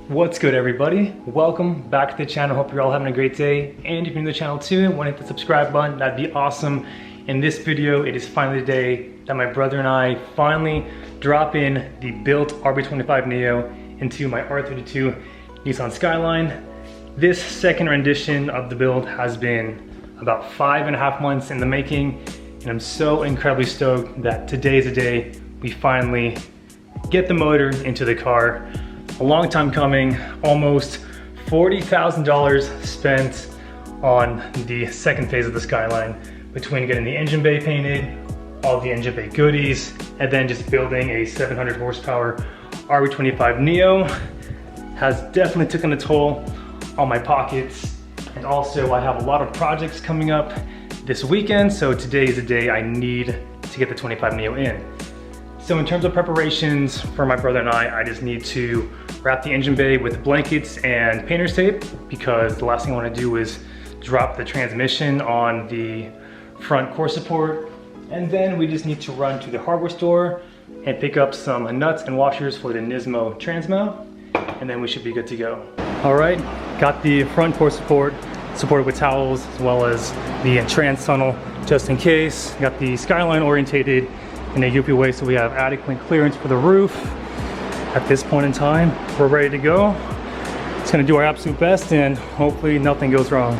What's good, everybody? Welcome back to the channel. Hope you're all having a great day. And if you're new to the channel too and want to hit the subscribe button, that'd be awesome. In this video, it is finally the day that my brother and I finally drop in the built RB25 Neo into my R32 Nissan Skyline. This second rendition of the build has been about 5.5 months in the making, and I'm so incredibly stoked that today is the day we finally get the motor into the car. A long time coming, almost $40,000 spent on the second phase of the Skyline, between getting the engine bay painted, all the engine bay goodies, and then just building a 700 horsepower RB25 Neo. Has definitely taken a toll on my pockets. And also I have a lot of projects coming up this weekend, so today is the day I need to get the 25 Neo in. So in terms of preparations for my brother and I just need to wrap the engine bay with blankets and painter's tape, because the last thing I want to do is drop the transmission on the front core support. And then we just need to run to the hardware store and pick up some nuts and washers for the Nismo transmount, and then we should be good to go. All right, got the front core support supported with towels, as well as the trans tunnel just in case. Got the Skyline orientated in a UP way, so we have adequate clearance for the roof. At this point in time, we're ready to go. It's gonna do our absolute best and hopefully nothing goes wrong.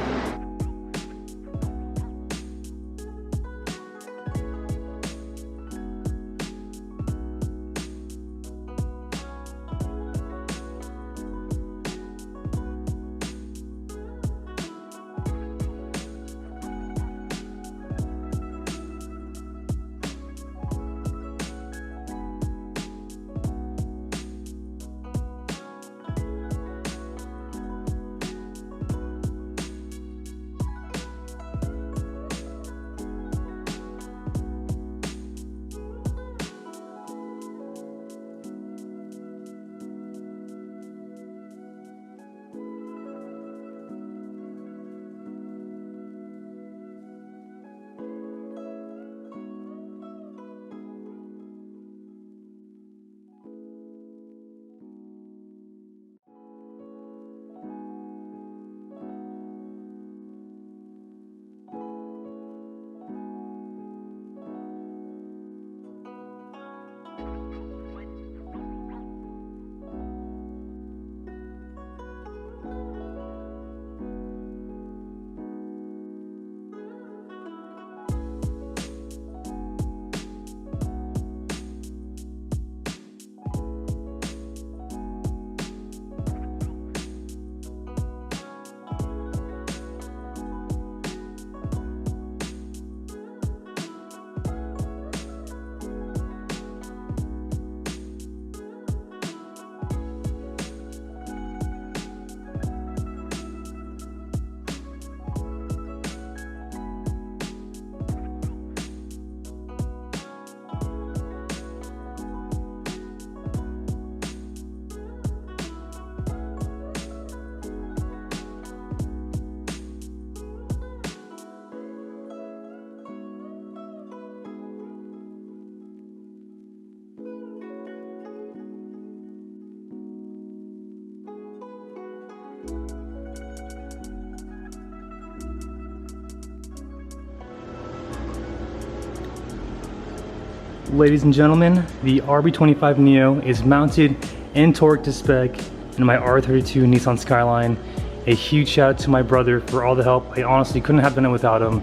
Ladies and gentlemen, the RB25 Neo is mounted and torqued to spec in my R32 Nissan Skyline. A huge shout out to my brother for all the help. I honestly couldn't have done it without him.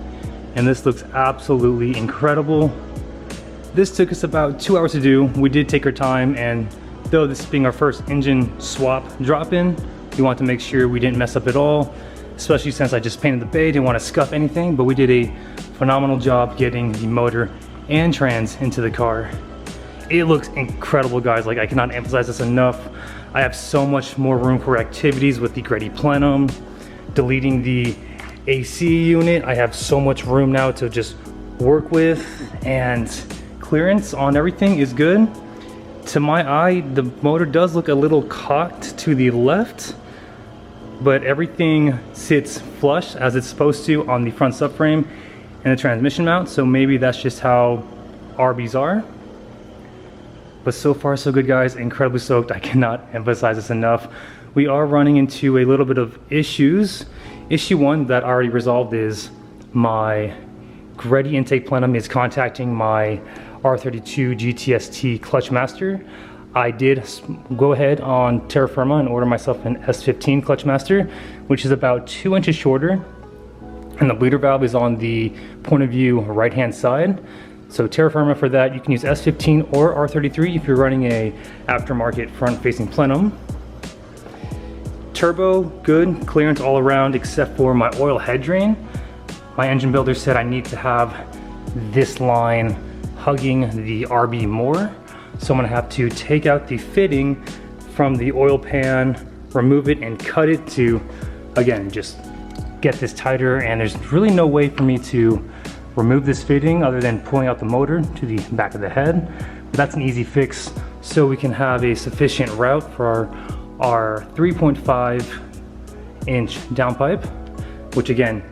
And this looks absolutely incredible. This took us about 2 hours to do. We did take our time, and though this being our first engine swap drop-in, we wanted to make sure we didn't mess up at all, especially since I just painted the bay, didn't want to scuff anything, but we did a phenomenal job getting the motor and trans into the car. It looks incredible, guys. Like, I cannot emphasize this enough. I have so much more room for activities with the Grady plenum. Deleting the AC unit, I have so much room now to just work with, and clearance on everything is good. To my eye, the motor does look a little cocked to the left, but everything sits flush as it's supposed to on the front subframe and the transmission mount, so maybe that's just how RBs are. But so far so good, guys. Incredibly stoked. I cannot emphasize this enough. We are running into a little bit of issues. Issue one that I already resolved is my Greddy intake plenum is contacting my R32 GTST clutch master. I did go ahead on terra firma and order myself an S15 clutch master, which is about 2 inches shorter, and the bleeder valve is on the point of view right hand side. So terra firma for that. You can use S15 or R33 if you're running a aftermarket front facing plenum. Turbo, good clearance all around except for my oil head drain. My engine builder said I need to have this line hugging the RB more. So I'm gonna have to take out the fitting from the oil pan, remove it and cut it to, again, just get this tighter. And there's really no way for me to remove this fitting other than pulling out the motor to the back of the head. But that's an easy fix so we can have a sufficient route for our 3.5 inch downpipe, which again,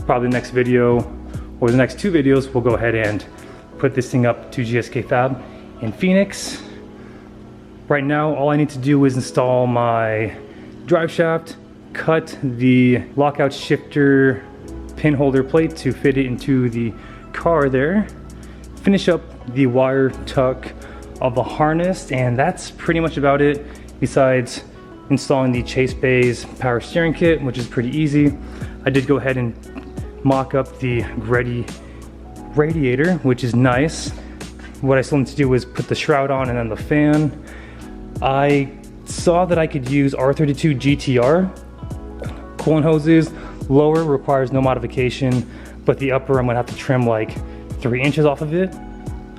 probably the next video or the next 2 videos, we'll go ahead and put this thing up to GSK Fab in Phoenix. Right now, all I need to do is install my drive shaft, cut the lockout shifter pin holder plate to fit it into the car there, finish up the wire tuck of the harness, and that's pretty much about it, besides installing the Chase Bay's power steering kit, which is pretty easy. I did go ahead and mock up the Greddy radiator, which is nice. What I still need to do is put the shroud on and then the fan. I saw that I could use R32 GTR coolant hoses. Lower requires no modification, but the upper I'm gonna have to trim like 3 inches off of it.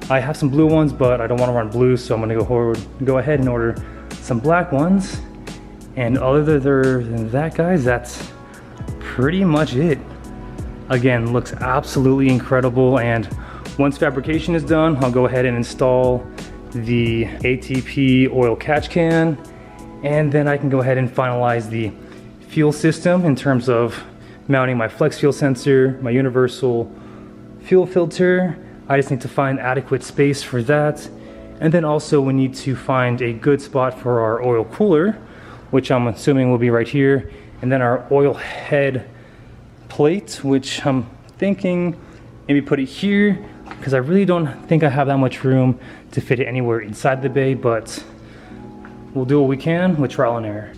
I have some blue ones, but I don't wanna run blue, so I'm gonna go ahead and order some black ones. And other than that, guys, that's pretty much it. Again, looks absolutely incredible, and once fabrication is done, I'll go ahead and install the ATP oil catch can, and then I can go ahead and finalize the fuel system in terms of mounting my flex fuel sensor, my universal fuel filter. I just need to find adequate space for that. And then also we need to find a good spot for our oil cooler, which I'm assuming will be right here. And then our oil head plate, which I'm thinking maybe put it here, because I really don't think I have that much room to fit it anywhere inside the bay, but we'll do what we can with trial and error.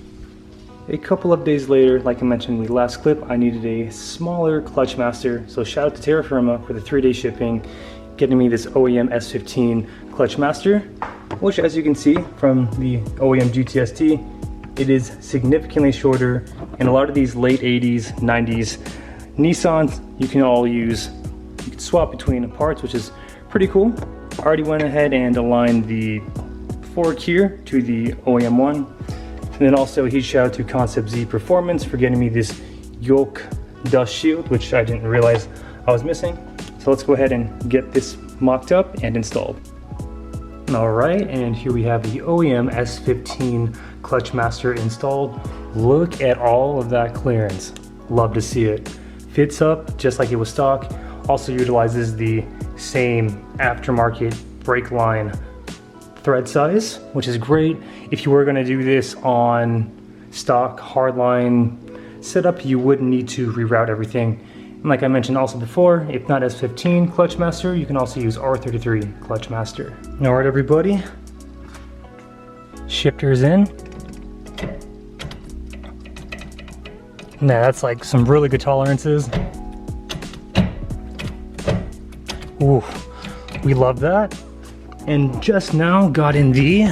A couple of days later, like I mentioned in the last clip, I needed a smaller clutch master, so shout out to Terra Firma for the 3-day shipping, getting me this OEM S15 clutch master, which, as you can see from the OEM GTST, it is significantly shorter. And a lot of these late 80s, 90s Nissans, you can swap between parts, which is pretty cool. I already went ahead and aligned the fork here to the OEM one. And then also a huge shout out to Concept Z Performance for getting me this yoke dust shield, which I didn't realize I was missing. So let's go ahead and get this mocked up and installed. All right, and here we have the OEM S15 clutch master installed. Look at all of that clearance. Love to see it. Fits up just like it was stock. Also utilizes the same aftermarket brake line thread size, which is great. If you were gonna do this on stock hardline setup, you wouldn't need to reroute everything. And like I mentioned also before, if not S15 clutch master, you can also use R33 clutch master. All right, everybody, shifter's in. Now that's like some really good tolerances. Ooh, we love that. And just now got in the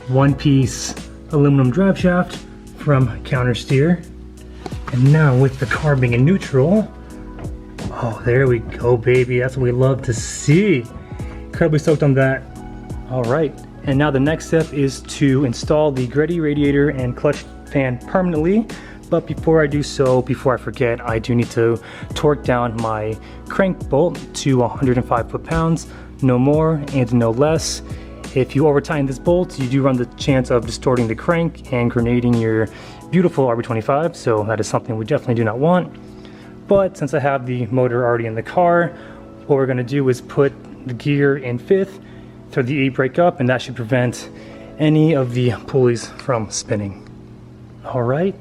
one-piece aluminum drive shaft from Counter Steer. And now with the car being in neutral, oh, there we go, baby. That's what we love to see. Incredibly stoked on that. All right, and now the next step is to install the Greddy radiator and clutch fan permanently. But before I do so, before I forget, I do need to torque down my crank bolt to 105 foot-pounds, no more and no less. If you over-tighten this bolt, you do run the chance of distorting the crank and grenading your beautiful RB25, so that is something we definitely do not want. But since I have the motor already in the car, what we're gonna do is put the gear in fifth, throw the e-brake up, and that should prevent any of the pulleys from spinning. All right,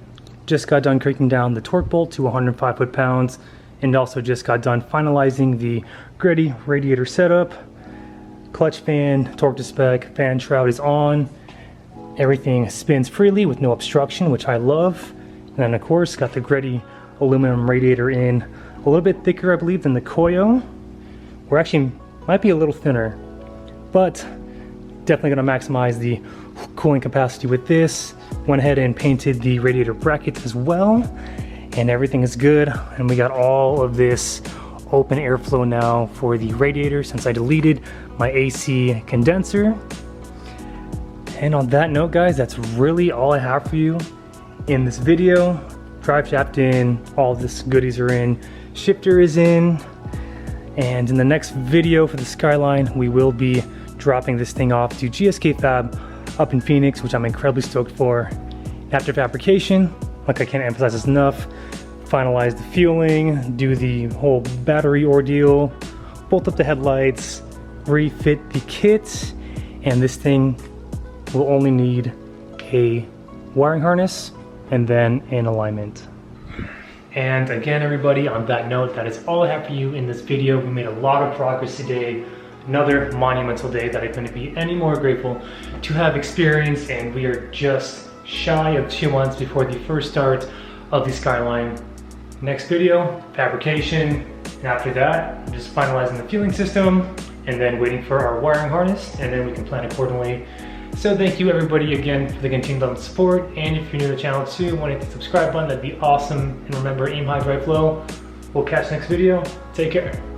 just got done cranking down the torque bolt to 105 foot-pounds, and also just got done finalizing the Greddy radiator setup. Clutch fan, torque to spec, fan shroud is on. Everything spins freely with no obstruction, which I love. And then of course, got the Greddy aluminum radiator in, a little bit thicker I believe than the Koyo. Or actually, might be a little thinner, but definitely gonna maximize the cooling capacity with this. Went ahead and painted the radiator brackets as well, and everything is good. And we got all of this open airflow now for the radiator since I deleted my AC condenser. And on that note, guys, that's really all I have for you in this video. Drive shaft in, all this goodies are in, shifter is in, and in the next video for the Skyline, we will be dropping this thing off to GSK Fab up in Phoenix, which I'm incredibly stoked for. After fabrication, like I can't emphasize this enough, finalize the fueling, do the whole battery ordeal, bolt up the headlights, refit the kit, and this thing will only need a wiring harness and then an alignment. And again, everybody, on that note, that is all I have for you in this video. We made a lot of progress today. Another monumental day that I couldn't be any more grateful to have experienced, and we are just shy of 2 months before the first start of the Skyline. Next video, fabrication, and after that, just finalizing the fueling system and then waiting for our wiring harness, and then we can plan accordingly. So thank you everybody again for the continued love and support, and if you're new to the channel too, want to hit the subscribe button, that'd be awesome. And remember, aim high, drive low. We'll catch you next video. Take care.